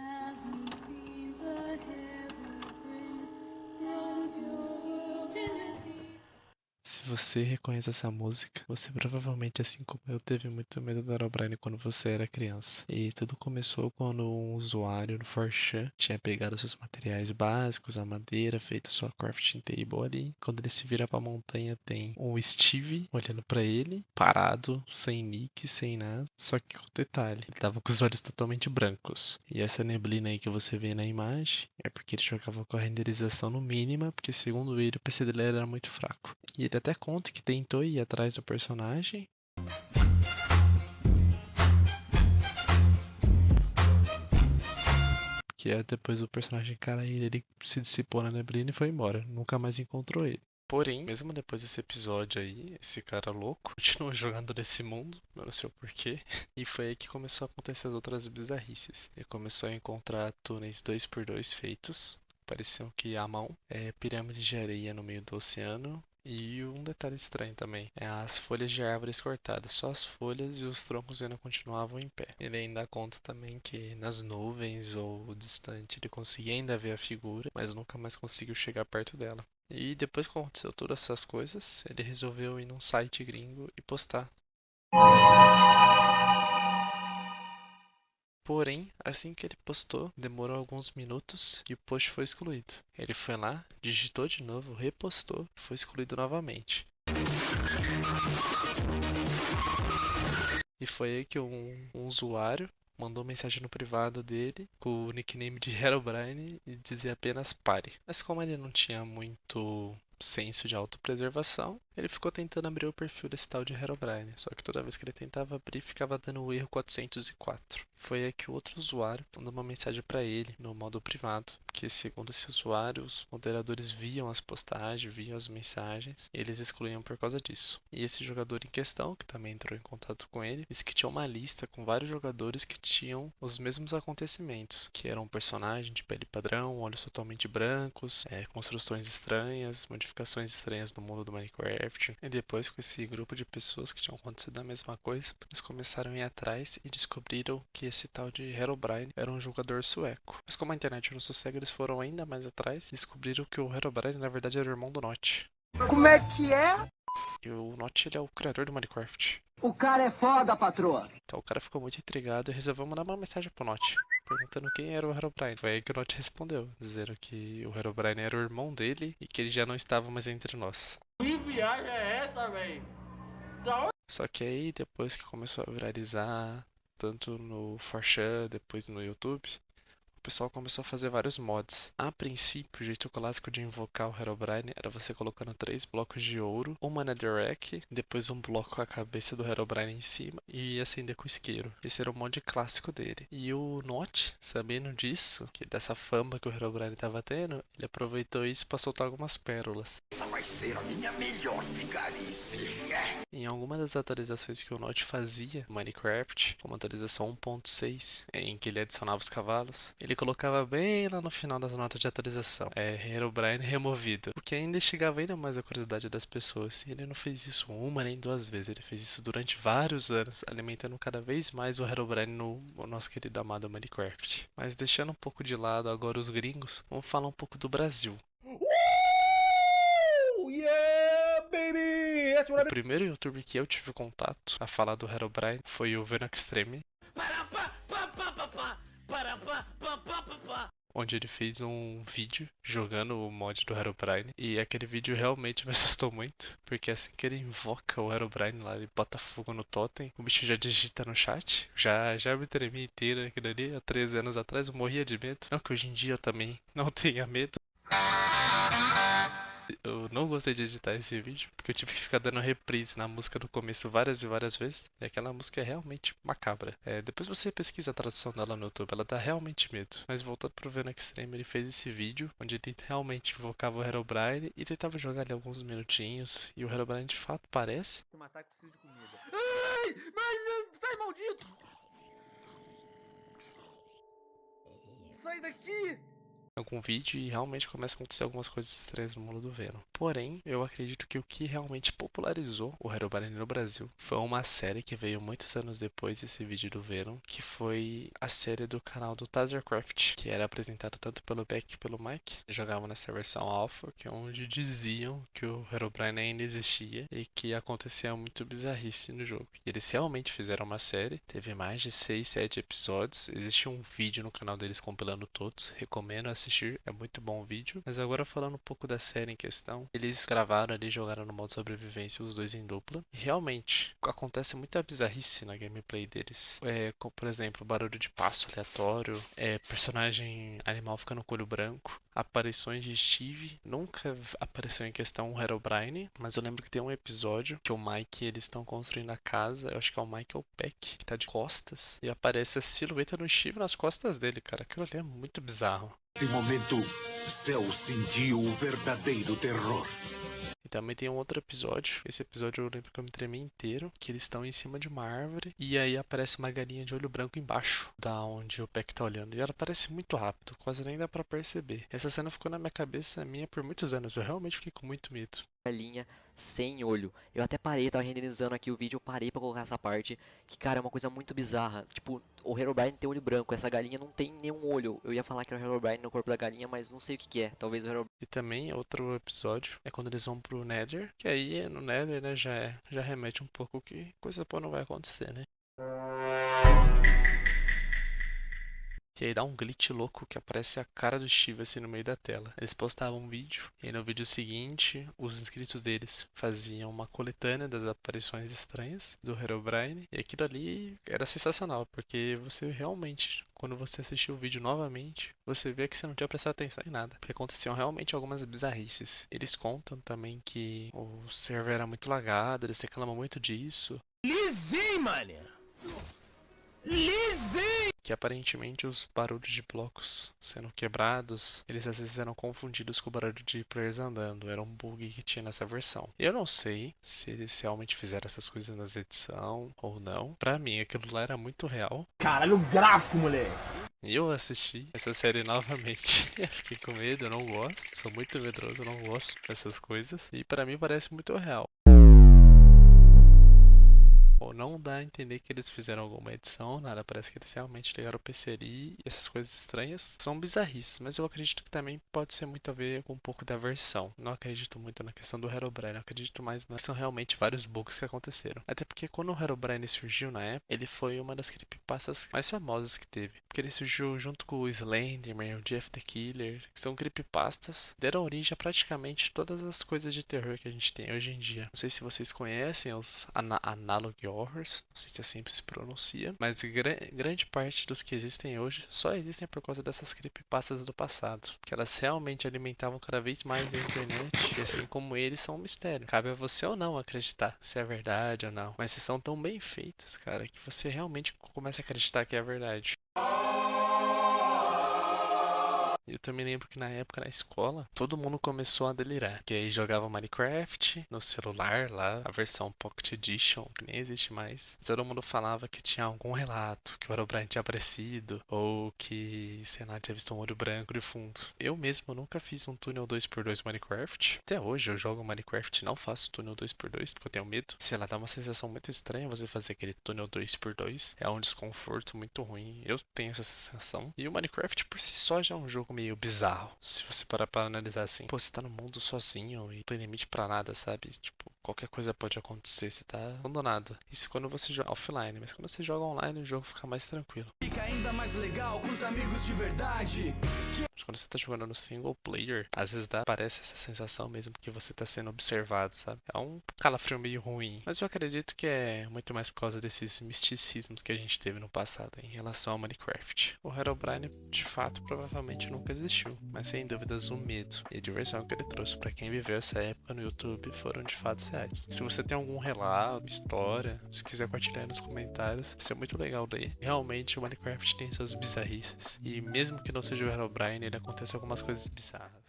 Haven't seen the evergreen rose your virginity. Se você reconhece essa música, você provavelmente, assim como eu, teve muito medo do Herobrine quando você era criança. E tudo começou quando um usuário no 4chan tinha pegado seus materiais básicos, a madeira, feito sua crafting table ali. Quando ele se vira pra montanha, tem o Steve olhando pra ele, parado, sem nick, sem nada. Só que com detalhe, ele tava com os olhos totalmente brancos. E essa neblina aí que você vê na imagem é porque ele jogava com a renderização no mínima, porque segundo ele, o PC dele era muito fraco. E ele até conta que tentou ir atrás do personagem. Que é depois o personagem cara ele se dissipou na neblina e foi embora. Nunca mais encontrou ele. Porém, mesmo depois desse episódio aí, esse cara louco continuou jogando nesse mundo, eu não sei o porquê. E foi aí que começou a acontecer as outras bizarrices. Ele começou a encontrar túneis 2x2 feitos, pareciam que à mão, pirâmides de areia no meio do oceano. E um detalhe estranho também, é as folhas de árvores cortadas, só as folhas e os troncos ainda continuavam em pé. Ele ainda conta também que nas nuvens ou distante ele conseguia ainda ver a figura, mas nunca mais conseguiu chegar perto dela. E depois que aconteceu todas essas coisas, ele resolveu ir num site gringo e postar. Porém, assim que ele postou, demorou alguns minutos e o post foi excluído. Ele foi lá, digitou de novo, repostou e foi excluído novamente. E foi aí que um usuário mandou mensagem no privado dele com o nickname de Herobrine e dizia apenas pare. Mas como ele não tinha muito senso de autopreservação, ele ficou tentando abrir o perfil desse tal de Herobrine. Só que toda vez que ele tentava abrir, ficava dando o erro 404. Foi aí que o outro usuário mandou uma mensagem para ele no modo privado, que segundo esse usuário, os moderadores viam as postagens, viam as mensagens, e eles excluíam por causa disso. E esse jogador em questão, que também entrou em contato com ele, disse que tinha uma lista com vários jogadores que tinham os mesmos acontecimentos, que eram um personagem de pele padrão, olhos totalmente brancos, construções estranhas, modificações estranhas no mundo do Minecraft. E depois, com esse grupo de pessoas que tinham acontecido a mesma coisa, eles começaram a ir atrás e descobriram que esse tal de Herobrine era um jogador sueco. Mas como a internet não sossega, eles foram ainda mais atrás e descobriram que o Herobrine na verdade era o irmão do Notch. Como é que é? E o Notch ele é o criador do Minecraft. O cara é foda, patroa. Então o cara ficou muito intrigado e resolveu mandar uma mensagem pro Notch, perguntando quem era o Herobrine. Foi aí que o Notch respondeu, dizendo que o Herobrine era o irmão dele e que ele já não estava mais entre nós. Que viagem é essa, velho? Só que aí, depois que começou a viralizar, tanto no 4chan, depois no YouTube, o pessoal começou a fazer vários mods. A princípio, o jeito clássico de invocar o Herobrine era você colocando 3 blocos de ouro, uma netherrack, depois um bloco com a cabeça do Herobrine em cima e acender com isqueiro. Esse era o mod clássico dele. E o Notch, sabendo disso, que dessa fama que o Herobrine estava tendo, ele aproveitou isso para soltar algumas pérolas. Essa vai ser a minha melhor vigarice. Em alguma das atualizações que o Notch fazia no Minecraft, como a atualização 1.6, em que ele adicionava os cavalos, ele colocava bem lá no final das notas de atualização, Herobrine removido, o que ainda instigava ainda mais a curiosidade das pessoas. E ele não fez isso uma nem duas vezes, ele fez isso durante vários anos, alimentando cada vez mais o Herobrine no nosso querido amado Minecraft. Mas deixando um pouco de lado agora os gringos, vamos falar um pouco do Brasil. Yeah, baby! That's what O primeiro youtuber que eu tive contato a falar do Herobrine foi o Venoxtreme, onde ele fez um vídeo jogando o mod do Herobrine. E aquele vídeo realmente me assustou muito, porque assim que ele invoca o Herobrine lá, ele bota fogo no totem, o bicho já digita no chat. Já me tremi inteiro aquilo ali. Há 13 anos atrás eu morria de medo. Não que hoje em dia eu também não tenha medo. Eu não gostei de editar esse vídeo, porque eu tive que ficar dando reprise na música do começo várias e várias vezes. E aquela música é realmente macabra. Depois você pesquisa a tradução dela no YouTube, ela dá realmente medo. Mas voltando pro Venom Extreme, ele fez esse vídeo, onde ele realmente invocava o Herobrine e tentava jogar ali alguns minutinhos. E o Herobrine de fato parece. Um ataque precisa de comida. Ai! Mas sai, maldito! Sai daqui! algum vídeo e realmente começa a acontecer algumas coisas estranhas no mundo do Venom. Porém, eu acredito que o que realmente popularizou o Herobrine no Brasil foi uma série que veio muitos anos depois desse vídeo do Venom, que foi a série do canal do Tazercraft, que era apresentado tanto pelo Beck e pelo Mike. Jogavam nessa versão alpha, que é onde diziam que o Herobrine ainda existia e que acontecia muito bizarrice no jogo. E eles realmente fizeram uma série, teve mais de 6, 7 episódios. Existe um vídeo no canal deles compilando todos, recomendo assistir, é muito bom o vídeo. Mas agora falando um pouco da série em questão, eles gravaram ali, jogaram no modo sobrevivência os dois em dupla. E realmente, acontece muita bizarrice na gameplay deles. Como, por exemplo, barulho de passo aleatório, personagem animal ficando com olho branco, aparições de Steve. Nunca apareceu em questão o Herobrine, mas eu lembro que tem um episódio que o Mike, eles estão construindo a casa, eu acho que é o Mike ou o Peck, que tá de costas, e aparece a silhueta do Steve nas costas dele, cara. Aquilo ali é muito bizarro. Nesse momento, Cell sentiu o verdadeiro terror. E também tem um outro episódio. Esse episódio eu lembro que eu me tremi inteiro. Que eles estão em cima de uma árvore. E aí aparece uma galinha de olho branco embaixo da onde o Peck tá olhando. E ela aparece muito rápido. Quase nem dá pra perceber. Essa cena ficou na minha cabeça minha por muitos anos. Eu realmente fiquei com muito medo. Galinha sem olho. Eu até parei, tava renderizando aqui o vídeo, eu parei pra colocar essa parte, que cara, é uma coisa muito bizarra. Tipo, o Herobrine tem olho branco, essa galinha não tem nenhum olho. Eu ia falar que era o Herobrine no corpo da galinha, mas não sei o que que é. Talvez o Herobrine... E também outro episódio é quando eles vão pro Nether, que aí no Nether, né, já remete um pouco que coisa boa não vai acontecer, né? E aí dá um glitch louco que aparece a cara do Steve assim no meio da tela. Eles postavam um vídeo, e aí no vídeo seguinte, os inscritos deles faziam uma coletânea das aparições estranhas do Herobrine. E aquilo ali era sensacional, porque você realmente, quando você assistiu o vídeo novamente, você vê que você não tinha prestado atenção em nada. Porque aconteciam realmente algumas bizarrices. Eles contam também que o server era muito lagado, eles reclamam muito disso. Lisinho, mané! Lisinho! Que aparentemente os barulhos de blocos sendo quebrados, eles às vezes eram confundidos com o barulho de players andando. Era um bug que tinha nessa versão. Eu não sei se eles realmente fizeram essas coisas nas edição ou não. Pra mim, aquilo lá era muito real. Caralho, gráfico, moleque! E eu assisti essa série novamente. Fiquei com medo, eu não gosto. Sou muito medroso, eu não gosto dessas coisas. E pra mim parece muito real. Não dá a entender que eles fizeram alguma edição, nada, parece que eles realmente ligaram o PCRI e essas coisas estranhas são bizarrices, mas eu acredito que também pode ser muito a ver com um pouco da versão. Não acredito muito na questão do Herobrine, eu acredito mais na são realmente vários bugs que aconteceram. Até porque quando o Herobrine surgiu na época, ele foi uma das creepypastas mais famosas que teve, porque ele surgiu junto com o Slenderman, o Jeff the Killer, que são creepypastas, deram origem a praticamente todas as coisas de terror que a gente tem hoje em dia. Não sei se vocês conhecem os Analog Horrors, não sei se assim se pronuncia, mas grande parte dos que existem hoje só existem por causa dessas creepypastas do passado, que elas realmente alimentavam cada vez mais a internet, e assim como eles são um mistério. Cabe a você ou não acreditar se é verdade ou não, mas se são tão bem feitas, cara, que você realmente começa a acreditar que é verdade. Eu também lembro que na época na escola, todo mundo começou a delirar. Que aí jogava Minecraft no celular lá, a versão Pocket Edition, que nem existe mais. Todo mundo falava que tinha algum relato, que o Herobrine tinha aparecido, ou que, sei lá, tinha visto um olho branco de fundo. Eu mesmo nunca fiz um túnel 2x2 Minecraft. Até hoje eu jogo Minecraft e não faço túnel 2x2, porque eu tenho medo. Sei lá, dá uma sensação muito estranha você fazer aquele túnel 2x2. É um desconforto muito ruim. Eu tenho essa sensação. E o Minecraft por si só já é um jogo meio bizarro, se você parar pra analisar assim. Pô, você tá no mundo sozinho e não tem limite pra nada, sabe? Tipo, qualquer coisa pode acontecer, você tá abandonado. Isso quando você joga offline, mas quando você joga online o jogo fica mais tranquilo. Fica ainda mais legal com os amigos de verdade. Mas quando você tá jogando no single player, às vezes parece essa sensação mesmo que você tá sendo observado, sabe? É um calafrio meio ruim. Mas eu acredito que é muito mais por causa desses misticismos que a gente teve no passado em relação ao Minecraft. O Herobrine, de fato, provavelmente nunca existiu, mas sem dúvidas o medo e a diversão que ele trouxe pra quem viveu essa época no YouTube foram de fatos reais. Se você tem algum relato, história, se quiser compartilhar nos comentários, vai ser muito legal ler. Realmente o Minecraft tem suas bizarrices, e mesmo que não seja o Herobrine, ele acontece algumas coisas bizarras.